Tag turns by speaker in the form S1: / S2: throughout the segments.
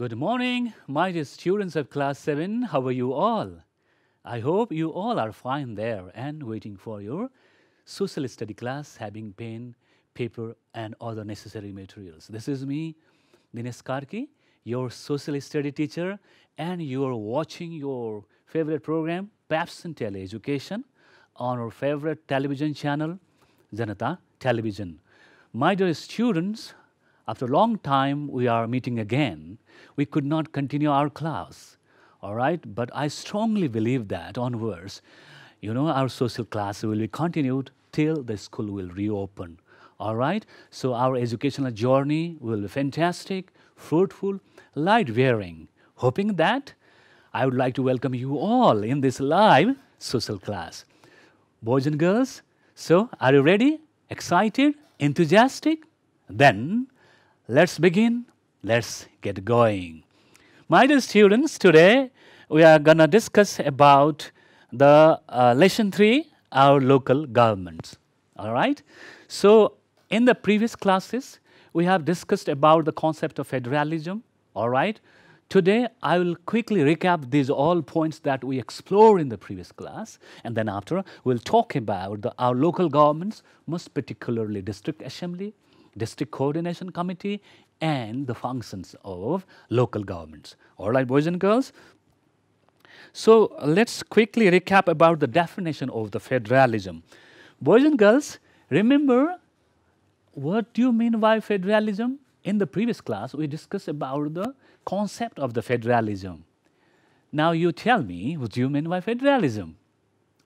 S1: Good morning, my dear students of class 7. How are you all? I hope you all are fine there and waiting for your social study class, having pen, paper, and other necessary materials. This is me, Dinesh Karki, your social study teacher, and you are watching your favorite program, Pabson Teleeducation, on our favorite television channel, Janata Television. My dear students, after a long time we are meeting again. We could not continue our class, all right? But I strongly believe that onwards, our social class will be continued till the school will reopen, all right? So our educational journey will be fantastic, fruitful, light-bearing. Hoping that, I would like to welcome you all in this live social class. Boys and girls, so are you ready? Excited? Enthusiastic? Then, let's begin. Let's get going. My dear students, today we are going to discuss about the lesson 3, our local governments. All right? So, in the previous classes, we have discussed about the concept of federalism. All right? Today, I will quickly recap these all points that we explored in the previous class. And then after, we'll talk about our local governments, most particularly district assembly, district coordination committee, and the functions of local governments. All right, boys and girls? So, let's quickly recap about the definition of the federalism. Boys and girls, remember what do you mean by federalism? In the previous class, we discussed about the concept of the federalism. Now, you tell me, what do you mean by federalism?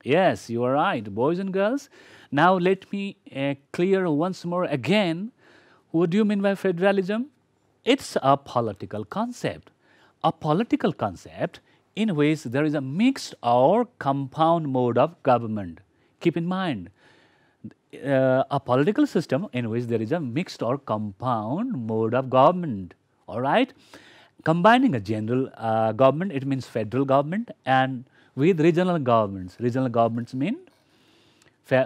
S1: Yes, you are right, boys and girls. Now, let me clear once more again. What do you mean by federalism? It's a political concept. A political concept in which there is a mixed or compound mode of government. Keep in mind, a political system in which there is a mixed or compound mode of government. All right? Combining a general government, it means federal government, and with regional governments. Regional governments mean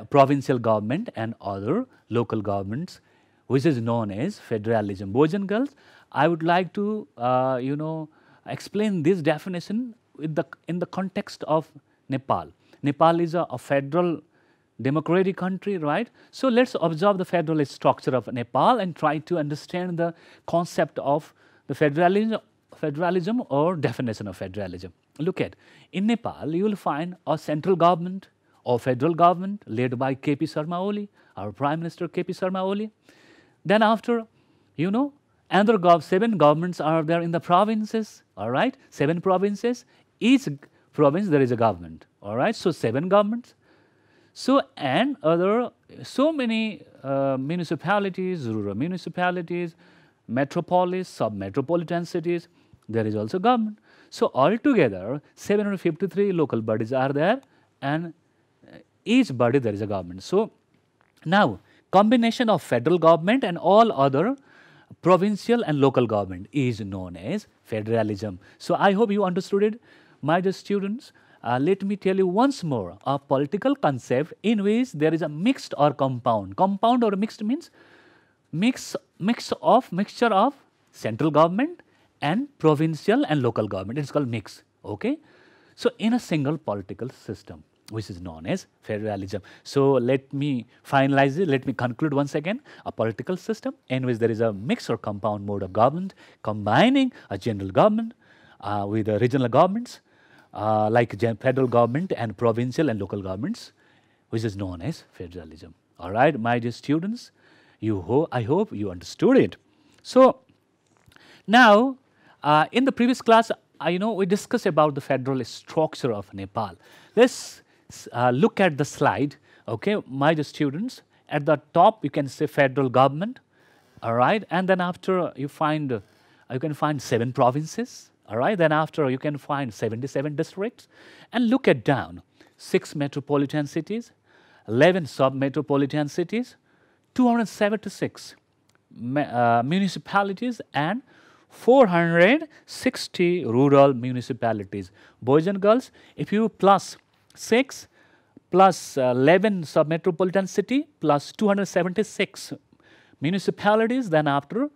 S1: provincial government and other local governments, which is known as federalism. Boys and girls, I would like to, explain this definition in the context of Nepal. Nepal is a federal democratic country, right? So let's observe the federalist structure of Nepal and try to understand the concept of the federalism or definition of federalism. Look at, in Nepal, you will find a central government or federal government led by K.P. Sharma Oli, our Prime Minister K.P. Sharma Oli. Then after, another 7 governments are there in the provinces, all right? 7 provinces. Each province there is a government, all right? So 7 governments. So, and so many municipalities, rural municipalities, metropolis, sub-metropolitan cities, there is also government. So altogether, 753 local bodies are there, and each body there is a government. So now, combination of federal government and all other provincial and local government is known as federalism. So I hope you understood it, my dear students. Let me tell you once more, a political concept in which there is a mixed or compound. Compound or mixed means mixture of central government and provincial and local government. It's called mix, okay? So in a single political system, which is known as federalism. So let me finalize it, let me conclude once again. A political system in which there is a mixed or compound mode of government combining a general government with the regional governments like federal government and provincial and local governments, which is known as federalism. All right, my dear students, I hope you understood it. So now, in the previous class, we discussed about the federalist structure of Nepal. Let's look at the slide, okay, my dear students. At the top, you can say federal government, all right, and then after you can find 7 provinces, all right, then after you can find 77 districts, and look at down, 6 metropolitan cities, 11 sub-metropolitan cities, 276 municipalities, and 460 rural municipalities. Boys and girls, if you plus 6 plus 11 sub-metropolitan city plus 276 municipalities, then after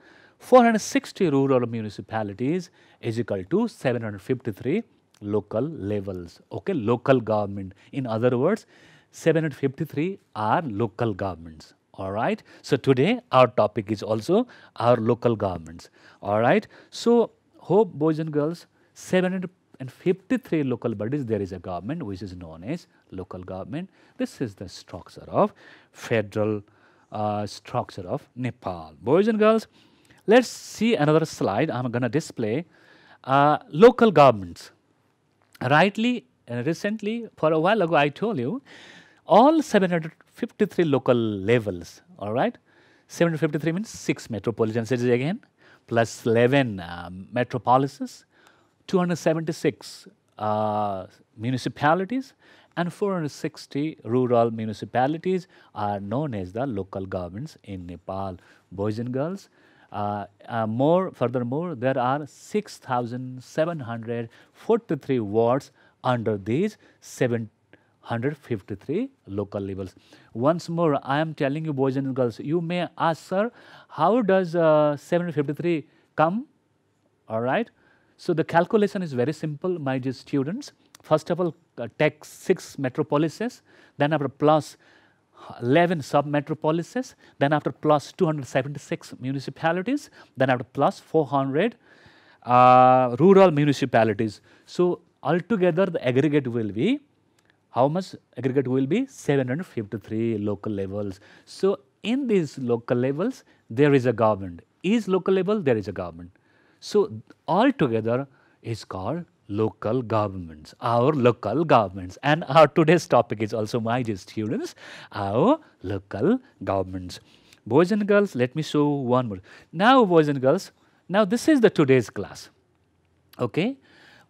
S1: 460 rural municipalities is equal to 753 local levels. Okay, local government. In other words, 753 are local governments. All right. So today our topic is also our local governments. All right. So hope boys and girls, 753 local bodies there is a government which is known as local government. This is the structure of federal structure of Nepal. Boys and girls, let's see another slide. I'm going to display local governments. Recently, for a while ago, I told you all 753 local levels, all right? 753 means 6 metropolitan cities again, plus 11 metropolises, 276 municipalities, and 460 rural municipalities are known as the local governments in Nepal. Boys and girls, furthermore, there are 6,743 wards under these 753 local levels. Once more, I am telling you, boys and girls, you may ask, sir, how does 753 come? All right. So the calculation is very simple, my dear students. First of all, take 6 metropolises, then after plus 11 sub-metropolises, then after plus 276 municipalities, then after plus 400 rural municipalities. So altogether the aggregate will be, how much aggregate will be? 753 local levels. So in these local levels, there is a government. Each local level, there is a government. So altogether is called local governments, our local governments. And our today's topic is also, my dear students, our local governments. Boys and girls, let me show one more. Now, boys and girls, now this is the today's class. Okay,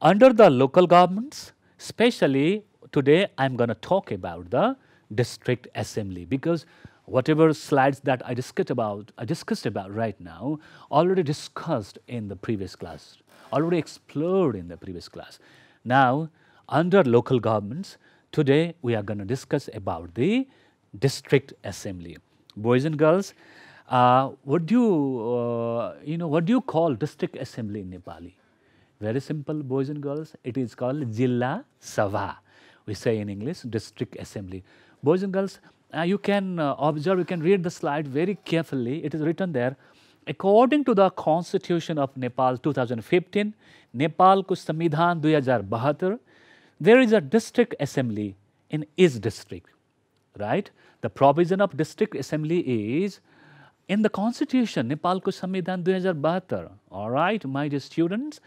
S1: under the local governments, especially today I'm going to talk about the district assembly, because whatever slides that I discussed about right now, already discussed in the previous class, already explored in the previous class. Now, under local governments, today we are going to discuss about the district assembly. Boys and girls, what do you call district assembly in Nepali? Very simple, boys and girls. It is called Jilla Sabha. We say in English, district assembly. Boys and girls, you can observe, you can read the slide very carefully. It is written there. According to the Constitution of Nepal 2015, Nepal ko Samvidhan 2072, there is a district assembly in each district, right? The provision of district assembly is in the Constitution, Nepal ko Samvidhan 2072, all right, my dear students.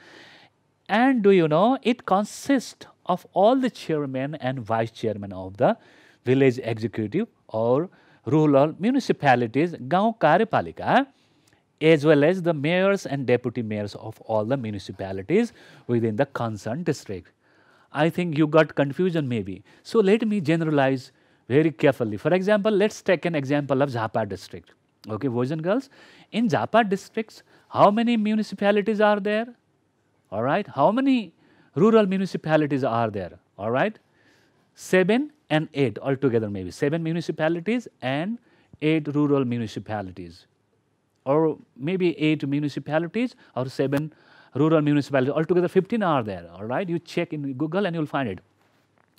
S1: And do you know, it consists of all the chairman and vice chairman of the village executive or rural municipalities, Gaon Karyapalika, as well as the mayors and deputy mayors of all the municipalities within the concerned district. I think you got confusion maybe. So let me generalize very carefully. For example, let's take an example of Jhapa district. Okay, boys and girls, in Jhapa districts, how many municipalities are there? All right, how many rural municipalities are there? All right, 7 and 8 altogether, maybe 7 municipalities and 8 rural municipalities, or maybe 8 municipalities or 7 rural municipalities, altogether 15 are there. All right, you check in Google and you'll find it.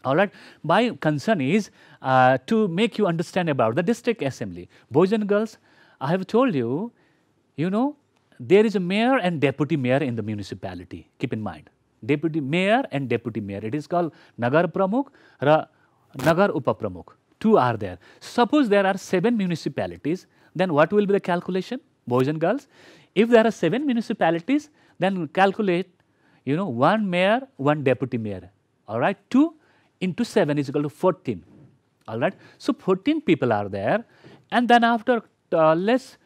S1: All right, my concern is to make you understand about the district assembly. Boys and girls, I have told you, you know, there is a mayor and deputy mayor in the municipality. Keep in mind, deputy mayor and deputy mayor. It is called Nagar Pramukh, Nagar Upapramukh. 2 are there. Suppose there are 7 municipalities, then what will be the calculation, boys and girls? If there are 7 municipalities, then calculate, you know, 1 mayor, 1 deputy mayor. All right, 2 into 7 is equal to 14. All right, so 14 people are there, and then after let's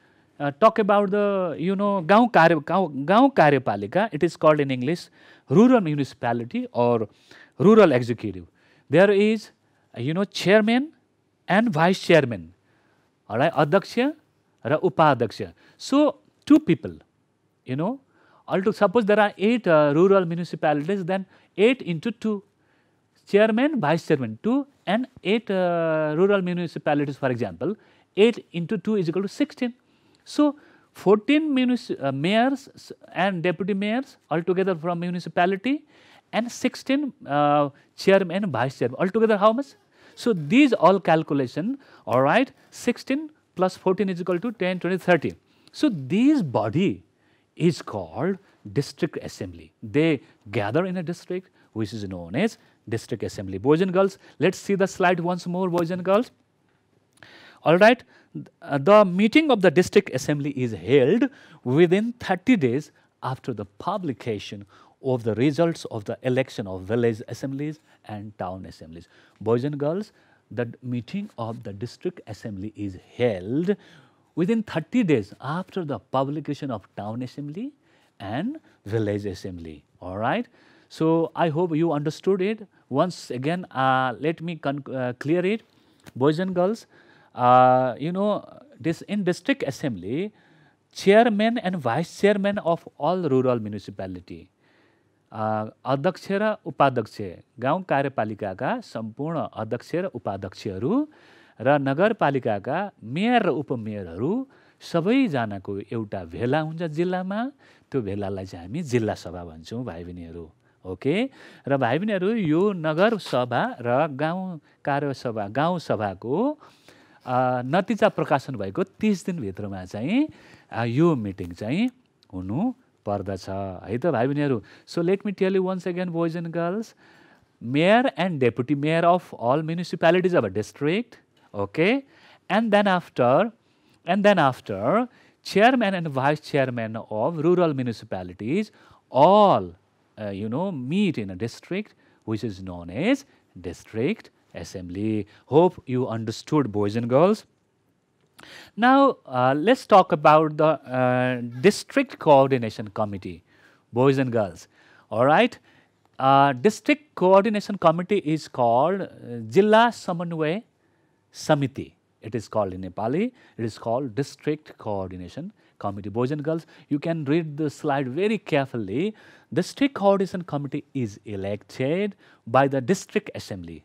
S1: talk about the, you know, Gaon Karyapalika. It is called in English rural municipality or rural executive. There is, you know, chairman and vice chairman. All right, Adyaksha ra Upadyaksha. So 2 people, you know, suppose there are 8 rural municipalities, then 8 into 2. Chairman, vice chairman, 2, and 8 rural municipalities, for example, 8 into 2 is equal to 16. So 14 mayors and deputy mayors altogether from municipality, and 16 chairman and vice chairman. Altogether how much? So these all calculation, all right, 16 plus 14 is equal to 10, 20, 30. So this body is called district assembly. They gather in a district which is known as district assembly. Boys and girls, let's see the slide once more, boys and girls. All right, the meeting of the district assembly is held within 30 days after the publication of the results of the election of village assemblies and town assemblies. Boys and girls, the meeting of the district assembly is held within 30 days after the publication of town assembly and village assembly. All right. So I hope you understood it. Once again, let me clear it. Boys and girls, this in district assembly, chairman and vice chairman of all rural municipality, अध्यक्ष र उपाध्यक्ष गाउँ कार्यपालिकाका सम्पूर्ण अध्यक्ष र उपाध्यक्षहरू र नगरपालिकाका mayor र उपमेयरहरू सबैजनाको एउटा भेला हुन्छ जिल्लामा। त्यो भेलालाई चाहिँ हामी जिल्ला सभा भन्छौँ भाइ बहिनीहरू। ओके, र भाइ बहिनीहरू यो नगर सभा र गाउँ सभाको नतिजा प्रकाशन भएको 30 दिनभित्रमा चाहिँ यो मिटिङ चाहिँ हुनु पर्दछ है त भाइ बहिनीहरू। So let me tell you once again boys and girls, mayor and deputy mayor of all municipalities of a district, okay, and then after chairman and vice chairman of rural municipalities all meet in a district which is known as district assembly. Hope you understood, boys and girls. Now let's talk about the district coordination committee, boys and girls. All right, district coordination committee is called Jilla Samanway Samiti. It is called in Nepali. It is called district coordination committee. Boys and girls, you can read the slide very carefully. District coordination committee is elected by the district assembly.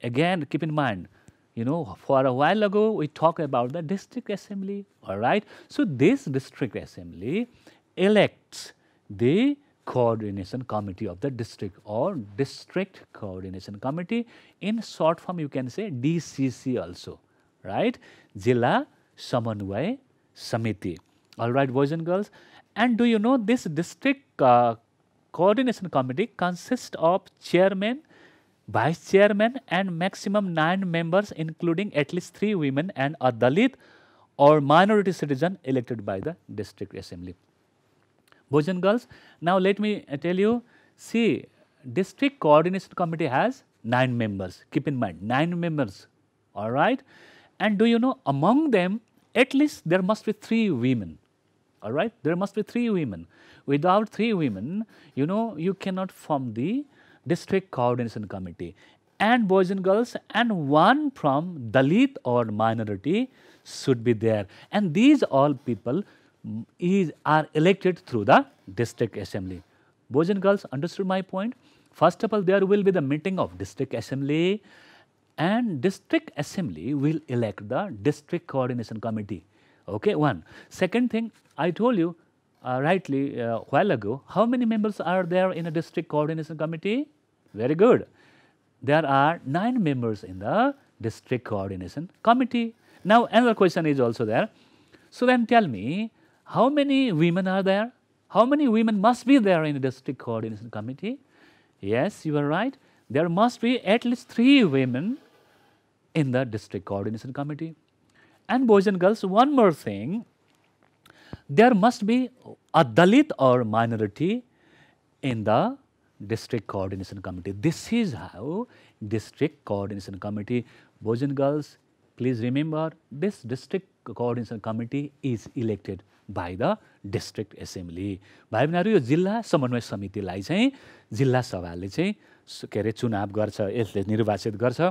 S1: Again, keep in mind, for a while ago we talked about the district assembly. All right, so this district assembly elects the coordination committee of the district, or district coordination committee. In short form you can say DCC also, right? Jilla Samanway Samiti. All right, boys and girls, and do you know this district coordination committee consists of chairman, vice chairman and maximum 9 members, including at least 3 women and a Dalit or minority citizen elected by the district assembly. Boys and girls, now let me tell you, see, district coordination committee has 9 members. Keep in mind, 9 members. All right, and do you know, among them at least there must be 3 women. All right, there must be 3 women. Without 3 women, you cannot form the district coordination committee. And boys and girls, and 1 from Dalit or minority should be there. And these all people are elected through the district assembly. Boys and girls, understood my point? First of all, there will be the meeting of district assembly, and district assembly will elect the district coordination committee. Okay, 1. Second thing, I told you rightly a while ago, how many members are there in a district coordination committee? Very good. There are 9 members in the district coordination committee. Now another question is also there. So then tell me, how many women are there? How many women must be there in the district coordination committee? Yes, you are right. There must be at least 3 women in the district coordination committee. And boys and girls, one more thing, there must be a Dalit or minority in the district coordination committee. This is how district coordination committee, boys and girls, please remember, this district coordination committee is elected by the district assembly. भाइ बहिनीहरु, यो जिल्ला समन्वय समितिलाई चाहिँ जिल्ला सभाले चाहिँ के अरे चुनाव गर्छ, यसले निर्वाचित गर्छ।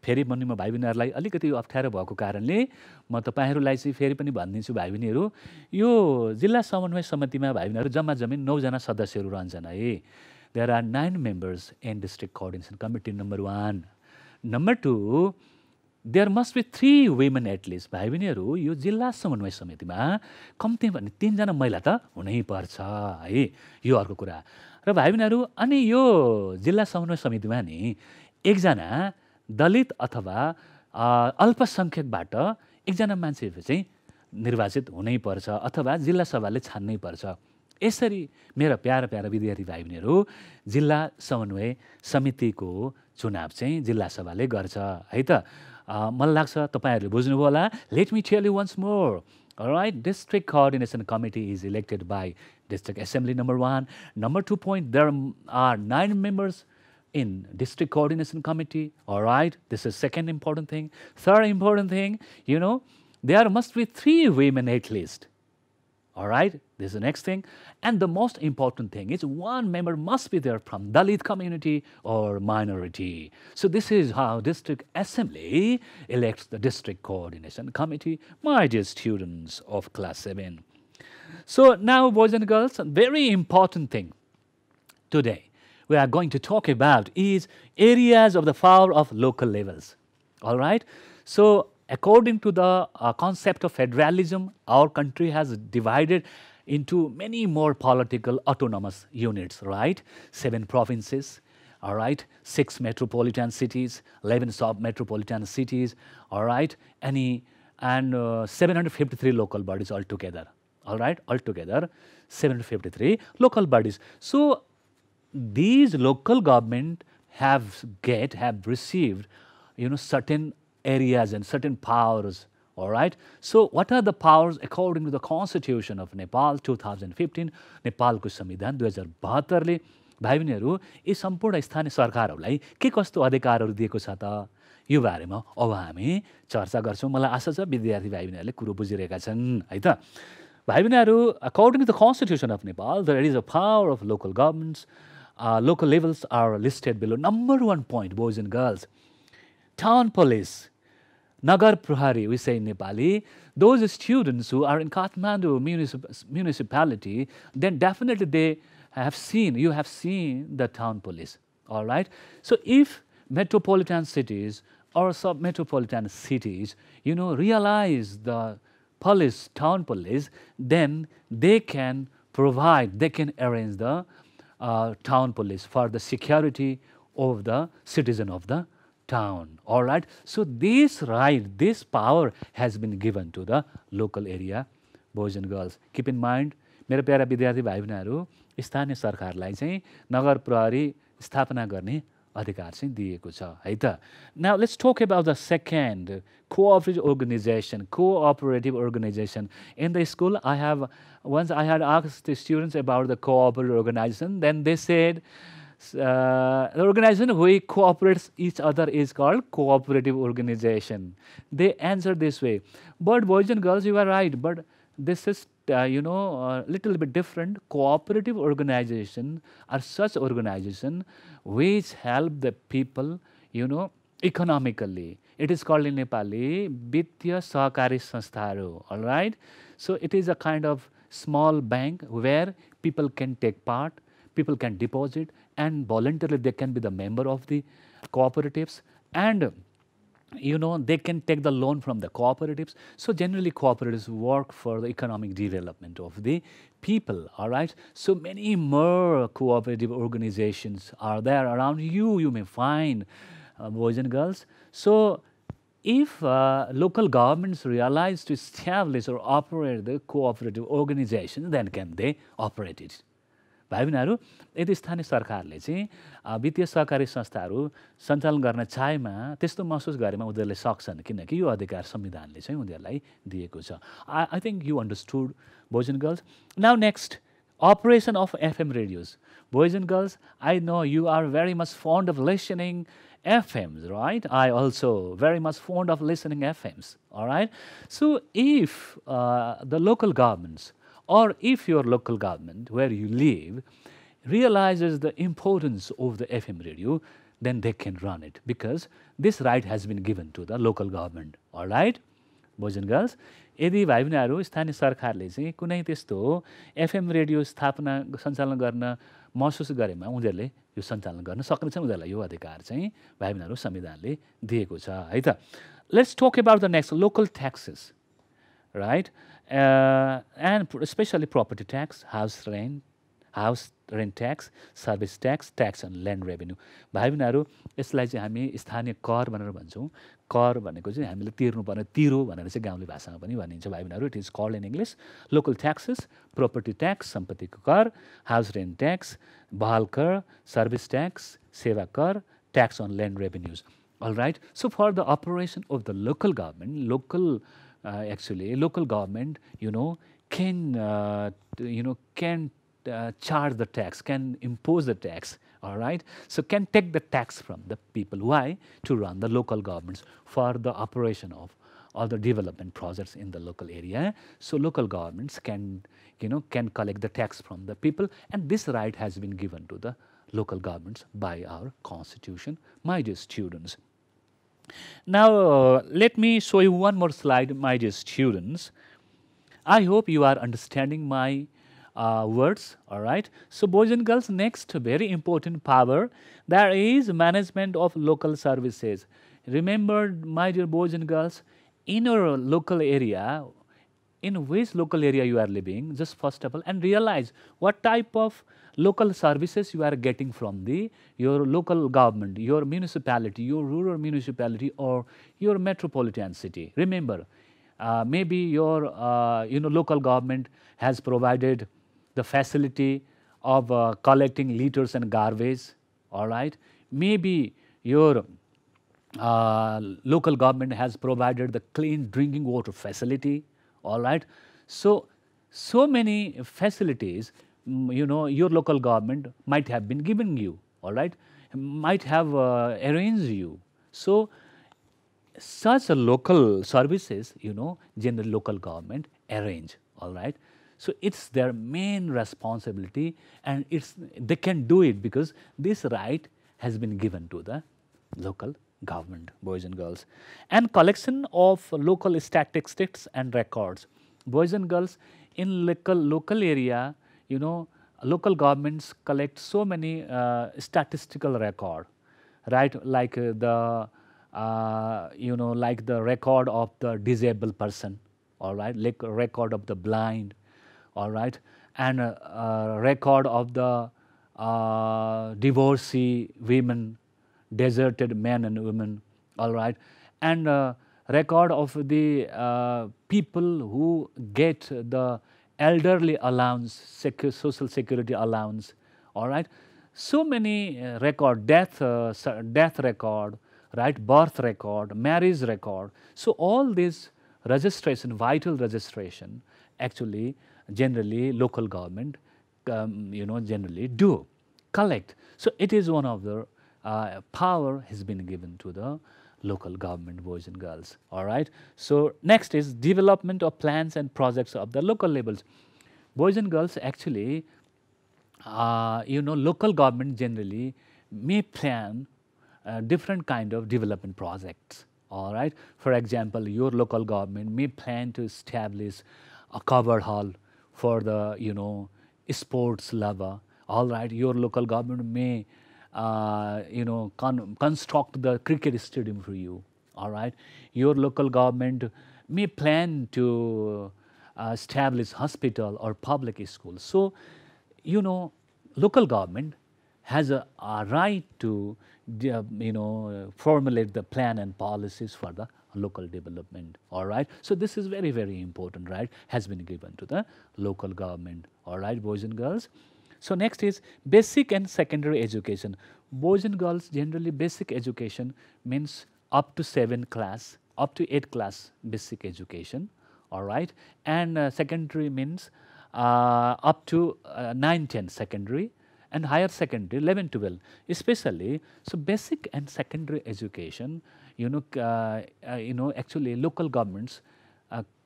S1: फेरि पनि म भाइ बहिनीहरुलाई अलिकति अप्ठ्यारो भएको कारणले म तपाईहरुलाई चाहिँ फेरि पनि भन्दिन्छु भाइ बहिनीहरु, यो जिल्ला समन्वय समितिमा भाइ बहिनीहरु जम्मा जम्मी 9 जना सदस्यहरु रहन्छन् है। There are 9 members in district coordination committee, number 1. Number 2, there must be 3 women at least. भाइ बहिनीहरू, यो जिल्ला समन्वय समितिमा कम्ती भने 3 जना महिला त हुनैपर्छ है, यो अर्को कुरा। र भाइ बहिनीहरू, अनि यो जिल्ला समन्वय समितिमा नि एकजना दलित अथवा अल्पसङ्ख्यकबाट एकजना मान्छे चाहिँ निर्वाचित हुनैपर्छ अथवा जिल्ला सभाले छान्नै पर्छ। यसरी मेरा प्यारा प्यारा विद्यार्थी भाइ बहिनीहरू, जिल्ला समन्वय समितिको चुनाव चाहिँ जिल्ला सभाले गर्छ है त। मलाई लाग्छ तपाईहरुले बुझ्नुभयो होला। Let me tell you once more. Alright, district coordination committee is elected by district assembly, number 1. Number 2 point, there are 9 members in district coordination committee. Alright, this is second important thing. Third important thing, you know, there must be 3 women at least. Alright, this is the next thing. And the most important thing is 1 member must be there from Dalit community or minority. So this is how district assembly elects the district coordination committee, my dear students of class 7. So now, boys and girls, a very important thing today we are going to talk about is areas of the power of local levels. Alright, so according to the concept of federalism, our country has divided into many more political autonomous units, right? 7 provinces, all right, 6 metropolitan cities, 11 sub-metropolitan cities, all right, and 753 local bodies altogether, all right, altogether 753 local bodies. So these local government have received, you know, certain areas and certain powers, all right. So what are the powers according to the Constitution of Nepal 2015, नेपालको संविधान 2072 ले भाइ बहिनीहरू यी सम्पूर्ण स्थानीय सरकारहरूलाई के कस्तो अधिकारहरू दिएको छ त, यो बारेमा अब हामी चर्चा गर्छौं। मलाई आशा छ विद्यार्थी भाइ बहिनीहरूले कुरो बुझिरहेका छन् है त। भाइ बहिनीहरू, according to the Constitution of Nepal, there is a power of local governments. Local levels are listed below. Number 1 point, boys and girls, town police, Nagar Prahari, we say in Nepali, those students who are in Kathmandu municipality, then definitely you have seen the town police, all right? So if metropolitan cities or sub-metropolitan cities, you know, realize the police, town police, then they can provide, they can arrange the town police for the security of the citizen of the town, all right? So this right, this power has been given to the local area, boys and girls. Keep in mind, मेरा प्यारा विद्यार्थी भाइ बहिनीहरू, स्थानीय सरकारलाई चाहिँ नगर प्रहरी स्थापना गर्ने अधिकार चाहिँ दिएको छ है त। Now let's talk about the second, cooperative organization. In the school, once I had asked the students about the cooperative organization, then they said the organization we cooperates each other is called cooperative organization. They answered this way. But boys and girls, you are right, but this is you know, a little bit different. Cooperative organization are such organization which help the people, you know, economically. It is called in Nepali Vitya Sahakari Sanstharu, all right? So it is a kind of small bank where people can take part, people can deposit, and voluntarily they can be the member of the cooperatives, and you know, they can take the loan from the cooperatives. So generally cooperatives work for the economic development of the people, all right? So many more cooperative organizations are there around you, you may find, boys and girls. So if local governments realize to establish or operate the cooperative organization, then can they operate it? भाइ बहिनीहरू, यदि स्थानीय सरकारले चाहिँ वित्तीय सहकारी संस्थाहरू सञ्चालन गर्न चाहेमा त्यस्तो महसुस गरेमा उनीहरूले सक्छन्, किनकि यो अधिकार संविधानले चाहिँ उनीहरूलाई दिएको छ। I think you understood, boys and girls. Now next, operation of FM radios. Boys and girls, I know you are very much fond of listening FMs, right? I also very much fond of listening FMs, all right? So if the local governments, or if your local government where you live realizes the importance of the FM radio, then they can run it, because this right has been given to the local government, all right, boys and girls. यदि भाइ बहिनीहरू स्थानीय सरकारले चाहिँ कुनै त्यस्तो FM radio स्थापना सञ्चालन गर्न महसुस गरेमा उनीहरूले यो सञ्चालन गर्न सक्नेछन्, उनीहरूलाई यो अधिकार चाहिँ भाइ बहिनीहरू संविधानले दिएको छ है त। Let's talk about the next, local taxes, right? And especially property tax, house rent tax, service tax, tax on land revenue. भाइ बहिनीहरू यसलाई चाहिँ हामी स्थानीय कर भनेर भन्छौँ. कर भनेको चाहिँ हामीले तिर्नुपर्ने तिरो भनेर चाहिँ गाउँले भाषामा पनि भनिन्छ भाइ बहिनीहरू. It is called in English local taxes, property tax सम्पत्तिको कर, हाउस रेन्ट ट्याक्स, बहाल कर, सर्भिस ट्याक्स, सेवा कर, tax on land revenues. All right. So for the operation of the local government, local government, can charge the tax, can impose the tax. All right. So can take the tax from the people. Why? To run the local governments for the operation of all the development projects in the local area. So local governments can collect the tax from the people, and this right has been given to the local governments by our constitution, my dear students. Now let me show you one more slide, my dear students. I hope you are understanding my words, all right. So boys and girls, next very important power, there is management of local services. Remember, my dear boys and girls, in your local area, in which local area you are living, just first of all, and realize what type of local services you are getting from your local government, your municipality, your rural municipality, or your metropolitan city. Remember, maybe your local government has provided the facility of collecting litters and garbage. All right, maybe your local government has provided the clean drinking water facility. All right, so many facilities your local government might have been given you, all right, might have arranged you. So such local services, general local government arrange, all right. So it's their main responsibility, and they can do it because this right has been given to the local government, boys and girls. And collection of local statistics and records. Boys and girls, in local area, local governments collect so many statistical record, right? Like the record of the disabled person, all right, like record of the blind, all right, and record of the divorcee women, deserted men and women, all right, and record of the people who get the elderly allowance, social security allowance, all right. So many record, death record, right, birth record, marriage record. So all this registration, vital registration, actually generally local government generally do collect. So it is one of the power has been given to the local government, boys and girls, all right. So next is development of plans and projects of the local levels. Boys and girls, actually local government generally may plan different kind of development projects, all right. For example, your local government may plan to establish a covered hall for the sports lover, all right. Your local government may construct the cricket stadium for you, all right. Your local government may plan to establish hospital or public schools. So local government has a right to formulate the plan and policies for the local development, all right. So this is very, very important, right, has been given to the local government, all right, boys and girls. So next is basic and secondary education. Boys and girls, generally basic education means up to 7th class, up to 8th class basic education, all right. And secondary means up to 9, 10 secondary, and higher secondary 11, 12 especially. So basic and secondary education, actually local governments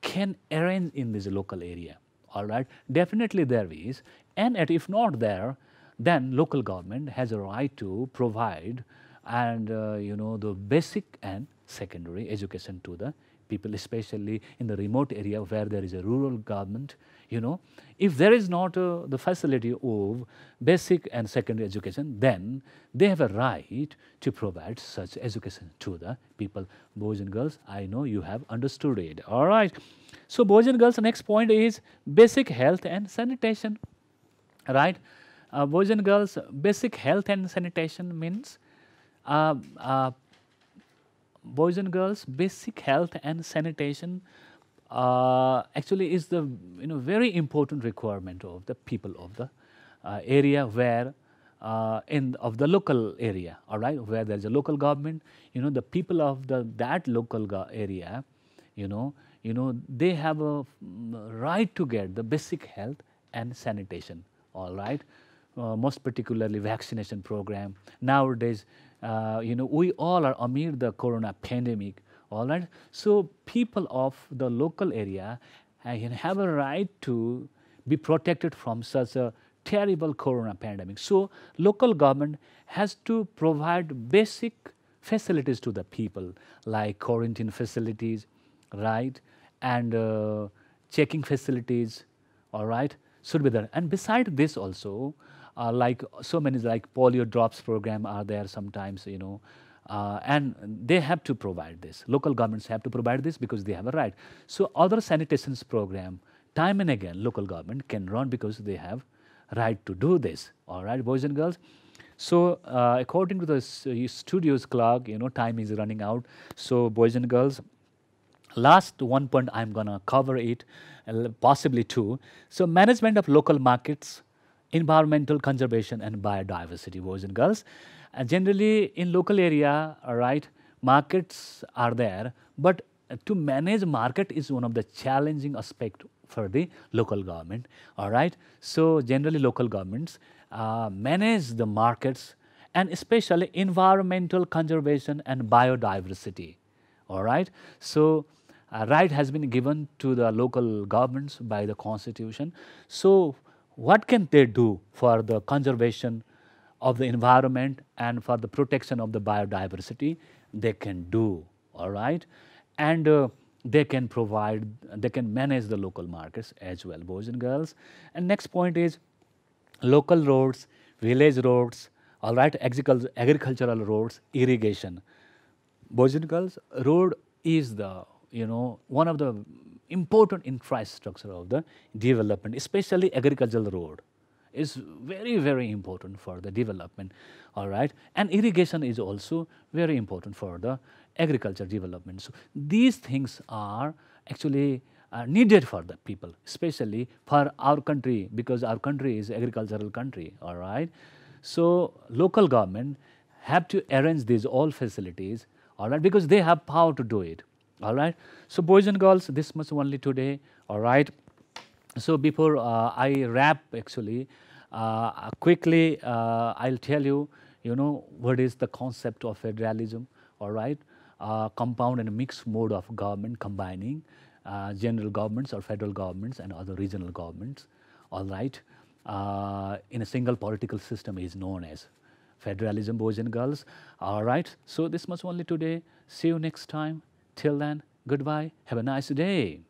S1: can arrange in this local area, all right. Definitely there is, and if not there, then local government has a right to provide and the basic and secondary education to the people, especially in the remote area where there is a rural government, you know. If there is not the facility of basic and secondary education, then they have a right to provide such education to the people. Boys and girls, I know you have understood it. All right. So boys and girls, the next point is basic health and sanitation. Right. Boys and girls, basic health and sanitation means uh, uh, boys and girls, basic health and sanitation actually is the very important requirement of the people of the area where of the local area, all right, where there is a local government. The people of that local area, they have a right to get the basic health and sanitation, all right. Most particularly vaccination program. Nowadays, we all are amid the corona pandemic, all right. So people of the local area have a right to be protected from such a terrible corona pandemic. So local government has to provide basic facilities to the people, like quarantine facilities, right, and checking facilities, all right, should be there. And beside this also, like so many like polio drops program are there sometimes, and they have to provide this. Local governments have to provide this because they have a right. So other sanitation program, time and again, local government can run because they have right to do this. All right, boys and girls. So according to the studio's clock, time is running out. So boys and girls, last one point I'm gonna cover it, possibly two. So management of local markets, environmental conservation and biodiversity, boys and girls. Generally in local area, all right, markets are there, but to manage market is one of the challenging aspect for the local government, all right. So generally local governments manage the markets and especially environmental conservation and biodiversity, all right. So right has been given to the local governments by the constitution. So what can they do for the conservation of the environment and for the protection of the biodiversity? They can do, all right, and they can provide, they can manage the local markets as well, boys and girls. And next point is local roads, village roads, all right, agricultural roads, irrigation. Boys and girls, road is the one of the important infrastructure of the development, especially agricultural road is very, very important for the development, all right. And irrigation is also very important for the agriculture development. So these things are actually needed for the people, especially for our country, because our country is agricultural country, all right. So local government have to arrange these all facilities, all right, because they have power to do it, all right. So boys and girls, this much only today, all right. So before I wrap, actually, quickly I'll tell you, what is the concept of federalism, all right. Compound and mixed mode of government combining general governments or federal governments and other regional governments, all right, in a single political system is known as federalism, boys and girls, all right. So this much only today. See you next time. Till then, goodbye. Have a nice day.